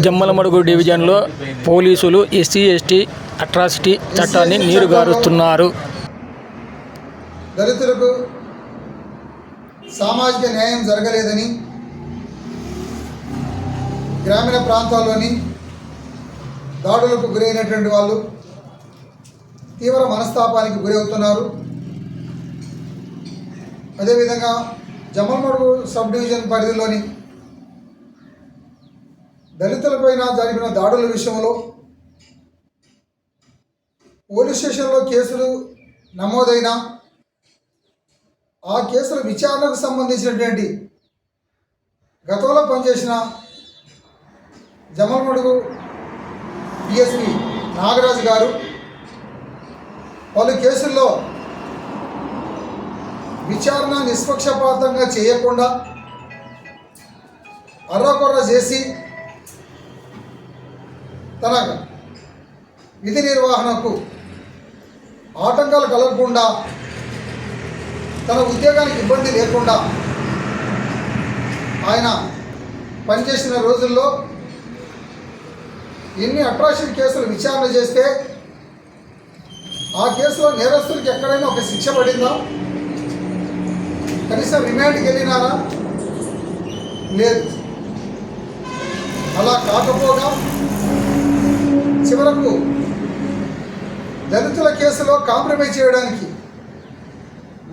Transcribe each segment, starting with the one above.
జమ్మలమడుగు డివిజన్లో పోలీసులు SC ST atrocity చట్టాన్ని నీరుగారుస్తున్నారు. దళితులకు సామాజిక న్యాయం జరగలేదని గ్రామీణ ప్రాంతాల్లోని దాడులకు గురైనటువంటి వాళ్ళు తీవ్ర మనస్తాపానికి గురవుతున్నారు. అదేవిధంగా జమ్మలమడుగు సబ్ డివిజన్ పరిధిలోని దళితులపైన జరిగిన దాడుల విషయంలో పోలీస్ స్టేషన్లో కేసులు నమోదైన ఆ కేసుల విచారణకు సంబంధించినటువంటి గతంలో పనిచేసిన జమ్మలమడుగు డిఎస్పి నాగరాజు గారు పలు కేసుల్లో విచారణ నిష్పక్షపాతంగా చేయకుండా అర్రకొర్ర చేసి తన విధి నిర్వహణకు ఆటంకాలు కలగకుండా తన ఉద్యోగానికి ఇబ్బంది లేకుండా ఆయన పనిచేసిన రోజుల్లో ఎన్ని అట్రాసిటీ కేసులు విచారణ చేస్తే ఆ కేసులో నేరస్తులకు ఎక్కడైనా ఒక శిక్ష పడిందా? కనీసం రిమాండ్కి వెళ్ళినారా? లేదు. అలా కాకపోగా చివరకు దళితుల కేసులో కాంప్రమైజ్ చేయడానికి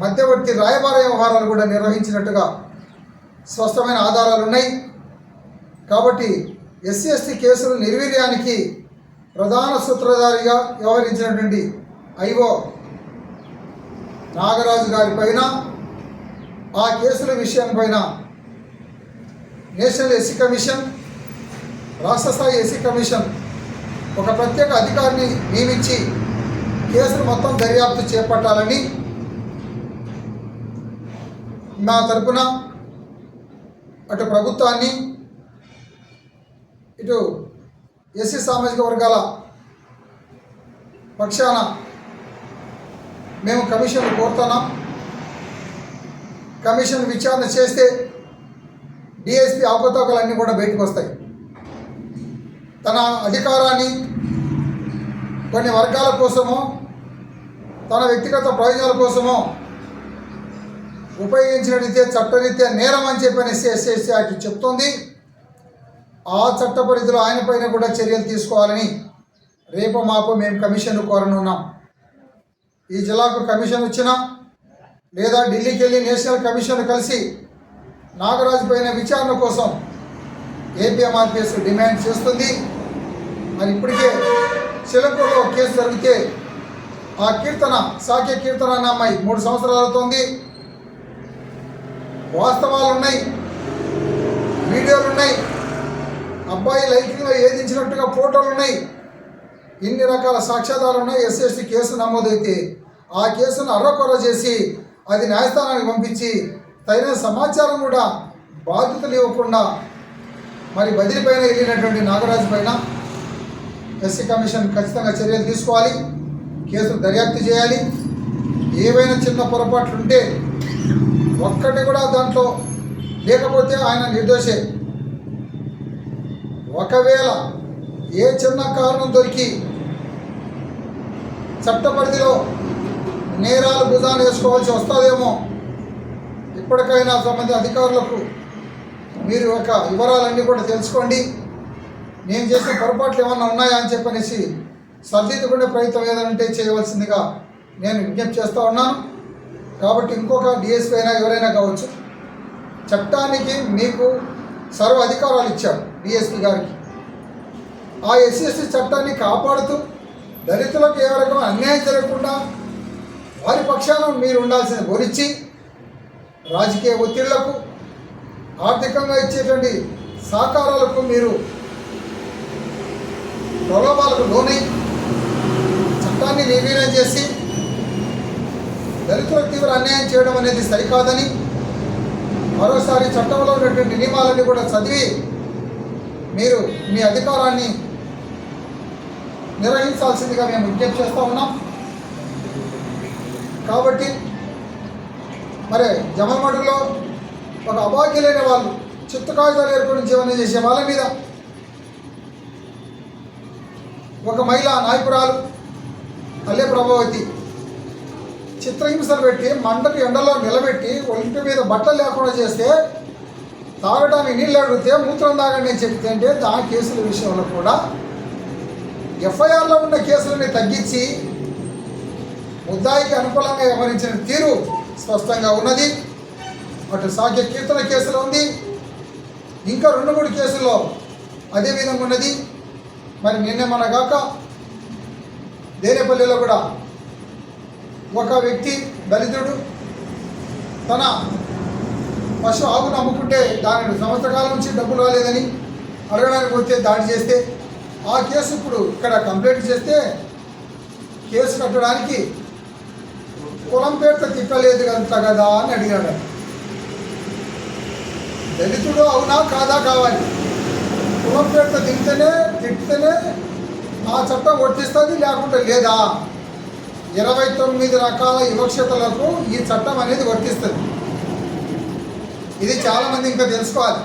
మధ్యవర్తి రాయబార వ్యవహారాలు కూడా నిర్వహించినట్టుగా స్పష్టమైన ఆధారాలు ఉన్నాయి. కాబట్టి ఎస్సీ ఎస్టీ కేసుల నిర్వీర్యానికి ప్రధాన సూత్రధారిగా వ్యవహరించినటువంటి ఐఓ నాగరాజు గారి పైన ఆ కేసుల విషయం పైన నేషనల్ ఎస్సీ కమిషన్, రాష్ట్ర స్థాయి ఎస్సీ కమిషన్ ఒక ప్రత్యేక అధికారిని నియమించి కేసులు మొత్తం దర్యాప్తు చేపట్టాలని మా తరపున అటు ప్రభుత్వాన్ని ఇటు ఎస్సీ సామాజిక వర్గాల పక్షాన మేము కమిషన్ కోరుతున్నాం. కమిషన్ విచారణ చేస్తే డిఎస్పీ అవకతవకలన్నీ కూడా బయటకు వస్తాయి. తన అధికారాన్ని కొన్ని వర్గాల కోసమో తన వ్యక్తిగత ప్రయోజనాల కోసమో ఉపయోగించినట్లయితే చట్టరీత్యా నేరం అని చెప్పని ఎస్సీ యాక్ట్ చెప్తోంది. ఆ చట్ట పరిధిలో ఆయన పైన కూడా చర్యలు తీసుకోవాలని రేపు మాపు మేము కమిషన్ కోరనున్నాం. ఈ జిల్లాకు కమిషన్ వచ్చినా లేదా ఢిల్లీకి వెళ్ళి నేషనల్ కమిషన్ కలిసి నాగరాజు పైన విచారణ కోసం ఏపీఎంఆర్పిఎస్ డిమాండ్ చేస్తుంది. మరి ఇప్పటికే చిలంపూర్లో కేసు జరిగితే ఆ సాకే కీర్తన అన్న అమ్మాయి 3 సంవత్సరాలు అవుతుంది. వాస్తవాలు ఉన్నాయి, వీడియోలు ఉన్నాయి, అబ్బాయి లైఫ్లో ఏదించినట్టుగా ఫోటోలు ఉన్నాయి, ఇన్ని రకాల సాక్ష్యాధారాలు ఉన్నాయి. ఎస్సీ కేసు నమోదైతే ఆ కేసును అర్రకొర్ర చేసి అది న్యాయస్థానానికి పంపించి తగిన సమాచారం కూడా బాధ్యతలు ఇవ్వకుండా మరి బదిలీ పైన వెళ్ళినటువంటి నాగరాజు పైన ఎస్సీ కమిషన్ ఖచ్చితంగా చర్యలు తీసుకోవాలి, కేసులు దర్యాప్తు చేయాలి. ఏవైనా చిన్న పొరపాట్లుంటే ఒక్కటి కూడా దాంట్లో లేకపోతే ఆయన నిర్దోషే. ఒకవేళ ఏ చిన్న కారణం దొరికి చట్ట పరిధిలో నేరాలు భుజాన్ని వేసుకోవాల్సి వస్తుందేమో ఇప్పటికైనా సంబంధిత అధికారులకు మీరు ఒక వివరాలన్నీ కూడా తెలుసుకోండి. నేను చేసిన పొరపాట్లు ఏమన్నా ఉన్నాయా అని చెప్పనేసి సరిదిద్దుకునే ప్రయత్నం ఏదంటే చేయవలసిందిగా నేను విజ్ఞప్తి చేస్తూ ఉన్నాను. కాబట్టి ఇంకొక డిఎస్పీ అయినా ఎవరైనా కావచ్చు, చట్టానికి మీకు సర్వ అధికారాలు ఇచ్చారు డిఎస్పీ గారికి. ఆ ఎస్సీ ఎస్టీ చట్టాన్ని కాపాడుతూ దళితులకు ఏ రకమైన అన్యాయం జరగకుండా వారి పక్షాన మీరు ఉండాల్సిన గురించి రాజకీయ ఒత్తిళ్లకు ఆర్థికంగా ఇచ్చేటువంటి సహకారాలకు మీరు ప్రలోభాలకు లోనై చట్టాన్ని నిర్వీర్యం చేసి దళితులకు తీవ్ర అన్యాయం చేయడం అనేది సరికాదని మరోసారి చట్టంలో ఉన్నటువంటి నియమాలన్నీ కూడా చదివి మీరు మీ అధికారాన్ని నిర్వహించాల్సిందిగా మేము విజ్ఞప్తి చేస్తూ ఉన్నాం. కాబట్టి మరి జమ్మలమడుగులో ఒక అభాగ్యులైన వాళ్ళు చిత్త కాగితాలు ఏర్పడి జీవనం చేసే వాళ్ళ మీద ఒక మహిళా నాయకురాలు అల్లె ప్రభావతి చిత్రహింసలు పెట్టి మంటకు ఎండలో నిలబెట్టి ఒంటి మీద బట్టలు లేకుండా చేస్తే తాగడానికి నీళ్ళు అడిగితే మూత్రం తాగండి అని చెప్తే అంటే ఆ కేసుల విషయంలో కూడా ఎఫ్ఐఆర్లో ఉన్న కేసులని తగ్గించి ముద్దాయికి అనుకూలంగా వ్యవహరించిన తీరు స్పష్టంగా ఉన్నది. అటు సాక్ష్య కీర్తన కేసులో ఉంది, ఇంకా 2-3 కేసుల్లో అదే విధంగా ఉన్నది. మరి నిన్నమనగాక దేనేపల్లిలో కూడా ఒక వ్యక్తి దళితుడు తన పశు ఆవును అమ్ముకుంటే దాని సంవత్సరాల నుంచి డబ్బులు రాలేదని అడగడానికి వచ్చే దాడి చేస్తే ఆ కేసు ఇప్పుడు ఇక్కడ కంప్లైంట్ చేస్తే కేసు కట్టడానికి కులం పేరుతో తిట్టలేదు కదా అని అడిగాడు. దళితుడు అవునా కాదా కావాలి, కులం పేరుతో తిట్టితేనే ఆ చట్టం వర్తిస్తుంది, లేకుంటే లేదా. 29 రకాల వివక్షతలకు ఈ చట్టం అనేది వర్తిస్తుంది. ఇది చాలామంది ఇంకా తెలుసుకోవాలి.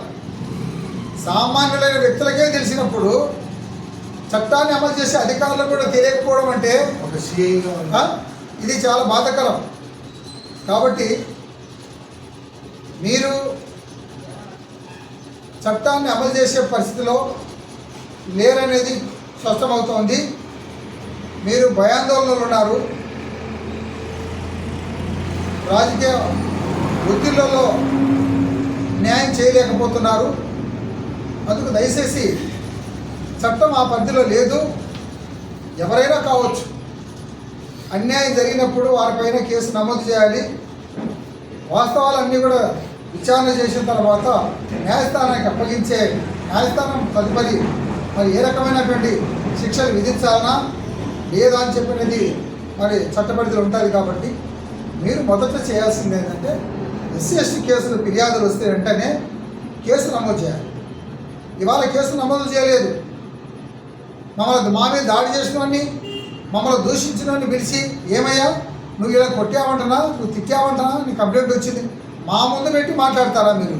సామాన్యులైన వ్యక్తులకే తెలిసినప్పుడు చట్టాన్ని అమలు చేసే అధికారులకు కూడా తెలియకపోవడం అంటే ఇది చాలా బాధాకరం. కాబట్టి మీరు చట్టాన్ని అమలు చేసే పరిస్థితిలో లేరనేది స్పష్టమవుతోంది. మీరు భయాందోళనలు ఉన్నారు, రాజకీయ ఒత్తిళ్లలో న్యాయం చేయలేకపోతున్నారు. అందుకు దయచేసి చట్టం ఆ పరిధిలో లేదు, ఎవరైనా కావచ్చు. అన్యాయం జరిగినప్పుడు వారిపైన కేసు నమోదు చేయాలి. వాస్తవాలన్నీ కూడా విచారణ చేసిన తర్వాత న్యాయస్థానానికి అప్పగించే న్యాయస్థానం తదుపరి మరి ఏ రకమైనటువంటి శిక్షలు విధించాలన్నా లేదా అని చెప్పినది మరి చట్టపరిధిలో ఉంటుంది. కాబట్టి మీరు మొదట చేయాల్సింది ఏంటంటే SC/ST కేసులు ఫిర్యాదులు వస్తే వెంటనే కేసు నమోదు చేయాలి. ఇవాళ కేసు నమోదు చేయలేదు. మా మీద దాడి చేసినవన్నీ, మమ్మల్ని దూషించినవన్నీ పిలిచి ఏమయ్యా నువ్వు ఇలా కొట్టావంటనా, నువ్వు తిట్టావంటనా, నీ కంప్లైంట్ వచ్చింది మా ముందు పెట్టి మాట్లాడతారా? మీరు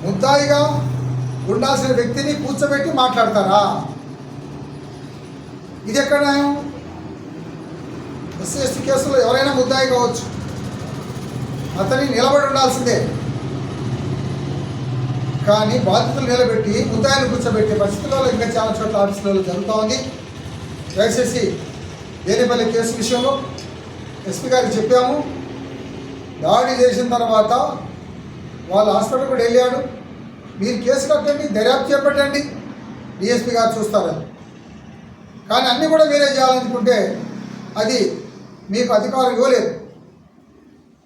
ముద్దాయిగా ఉండాల్సిన వ్యక్తిని కూర్చోబెట్టి మాట్లాడతారా? ఇది ఎక్కడ న్యాయం? SC/ST కేసులో ఎవరైనా ముద్దాయి కావచ్చు, అతని నిలబడి ఉండాల్సిందే. కానీ బాధితులు నిలబెట్టి ముద్దాయిని కూర్చోబెట్టే పరిస్థితుల్లో ఇంకా చాలా చోట్ల ఆఫీసులలో జరుగుతూ ఉంది. దయచేసి దేనేపల్లి కేసు విషయంలో ఎస్పీ గారికి చెప్పాము. దాడి చేసిన తర్వాత వాళ్ళ హాస్పిటల్ కూడా వెళ్ళాడు. మీరు కేసు కట్టండి, దర్యాప్తు చేపట్టండి, DSP గారు చూస్తారు. కానీ అన్నీ కూడా మీరే చేయాలనుకుంటే అది మీకు అధికారం ఇవ్వలేదు.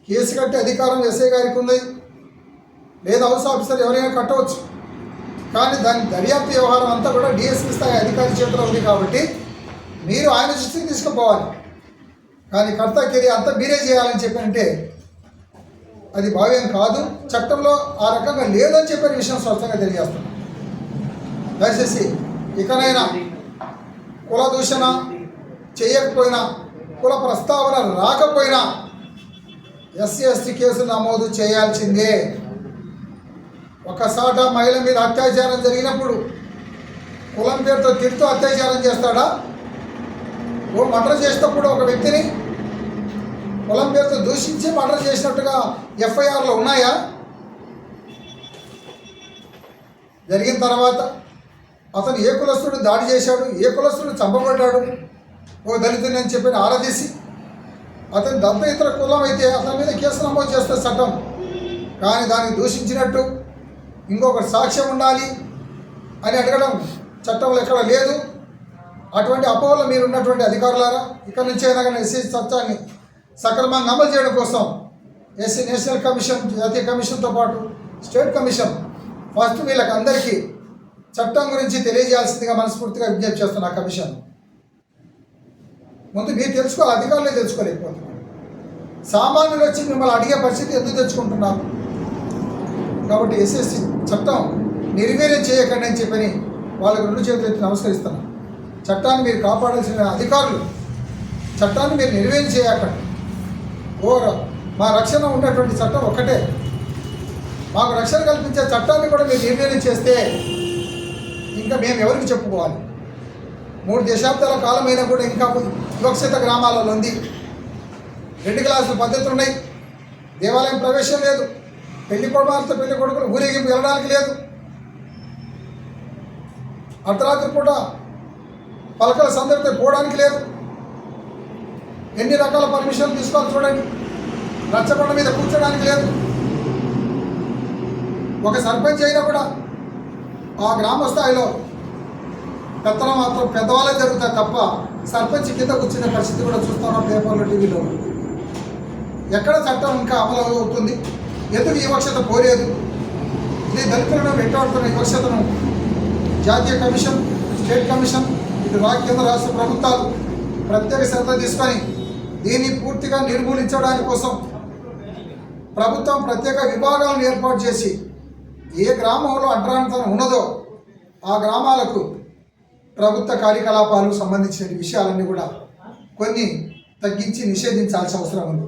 కేసు కట్టే అధికారం ఎస్ఐ గారికి ఉంది, లేదా హౌస్ ఆఫీసర్ ఎవరైనా కట్టవచ్చు. కానీ దాని దర్యాప్తు వ్యవహారం అంతా కూడా DSP స్థాయి అధికారి చేతిలో ఉంది. కాబట్టి మీరు ఆయన దృష్టికి తీసుకుపోవాలి. కానీ కర్తవ్య అంతా మీరే చేయాలని చెప్పంటే అది భావ్యం కాదు. చట్టంలో ఆ రకంగా లేదని చెప్పిన విషయం స్పష్టంగా తెలియజేస్తున్నాం. దయచేసి ఇకనైనా కుల దూషణ చేయకపోయినా, కుల ప్రస్తావన రాకపోయినా SC/ST కేసు నమోదు చేయాల్సిందే. ఒకసాట మహిళ మీద అత్యాచారం జరిగినప్పుడు కులం పేరుతో తిడుతూ అత్యాచారం చేస్తాడా? ఓ మర్డర్ చేసినప్పుడు ఒక వ్యక్తిని కులం పేరుతో దూషించి మర్డర్ చేసినట్టుగా FIRలో ఉన్నాయా? జరిగిన తర్వాత అతను ఏ కులస్తుడు దాడి చేశాడు, ఏ కులస్తుడు చంపబడ్డాడు, ఓ దళితుని అని చెప్పి ఆరాధీసి అతని దెబ్బ ఇతర కులం అయితే అతని మీద కేసు నమోదు చేస్తే చట్టం. కానీ దాన్ని దూషించినట్టు ఇంకొకటి సాక్ష్యం ఉండాలి అని అడగడం చట్టంలో ఎక్కడ లేదు. అటువంటి అపోహలో మీరు ఉన్నటువంటి అధికారులారా, ఇక్కడ నుంచి అయినా కానీ SC చట్టాన్ని సక్రమంగా అమలు చేయడం కోసం SC నేషనల్ కమిషన్, జాతీయ కమిషన్తో పాటు స్టేట్ కమిషన్ ఫస్ట్ వీళ్ళకి అందరికీ చట్టం గురించి తెలియజేయాల్సిందిగా మనస్ఫూర్తిగా విజ్ఞప్తి చేస్తున్నా. కమిషన్ ముందు మీరు తెలుసుకోవాలి, అధికారులే తెలుసుకోలేకపోతున్నారు. సామాన్యులు వచ్చి మిమ్మల్ని అడిగే పరిస్థితి ఎందుకు తెచ్చుకుంటున్నారు? కాబట్టి SC/ST చట్టం నిర్వీర్యం చేయకండి అని చెప్పని వాళ్ళకి 2 చేతులు ఎత్తి నమస్కరిస్తున్నాను. చట్టాన్ని మీరు కాపాడాల్సిన అధికారులు, చట్టాన్ని మీరు నిర్వీర్యం చేయకండి. మా రక్షణ ఉన్నటువంటి చట్టం ఒక్కటే. మాకు రక్షణ కల్పించే చట్టాన్ని కూడా మీరు నిర్వీర్యం చేస్తే ఇంకా మేము ఎవరికి చెప్పుకోవాలి? 3 దశాబ్దాల కాలమైనా కూడా ఇంకా వివక్షిత గ్రామాలలో ఉంది. 2 క్లాసుల పద్ధతులు ఉన్నాయి. దేవాలయం ప్రవేశం లేదు. పెళ్లి కుమార్తె పెళ్లి కొడుకులు ఊరేగింపు వెళ్ళడానికి లేదు. అర్ధరాత్రి పూట పలకల సందడితో పోవడానికి లేదు. ఎన్ని రకాల పర్మిషన్లు తీసుకోవాలి చూడండి. రచ్చబండ మీద కూర్చోడానికి లేదు. ఒక సర్పంచ్ అయినా కూడా ఆ గ్రామ స్థాయిలో పెత్తనం మాత్రం పెద్దవాళ్ళే జరుగుతాయి తప్ప సర్పంచ్ కింద కూర్చునే పరిస్థితి కూడా చూస్తున్నాం పేపర్లో, టీవీలో. ఎక్కడ చట్టం ఇంకా అమలు అవుతుంది? ఎందుకు ఈ వివక్షత పోలేదు? ఇది దళితులను వెంటాడుతున్న ఈ వివక్షతను జాతీయ కమిషన్, స్టేట్ కమిషన్, ఇటు కేంద్ర రాష్ట్ర ప్రభుత్వాలు ప్రత్యేక శ్రద్ధ తీసుకొని దీన్ని పూర్తిగా నిర్మూలించడానికి కోసం ప్రభుత్వం ప్రత్యేక విభాగాలను ఏర్పాటు చేసి ఏ గ్రామంలో అడ్రాంతరం ఉన్నదో ఆ గ్రామాలకు ప్రభుత్వ కార్యకలాపాలకు సంబంధించిన విషయాలన్నీ కూడా కొన్ని తగ్గించి నిషేధించాల్సిన అవసరం ఉంది.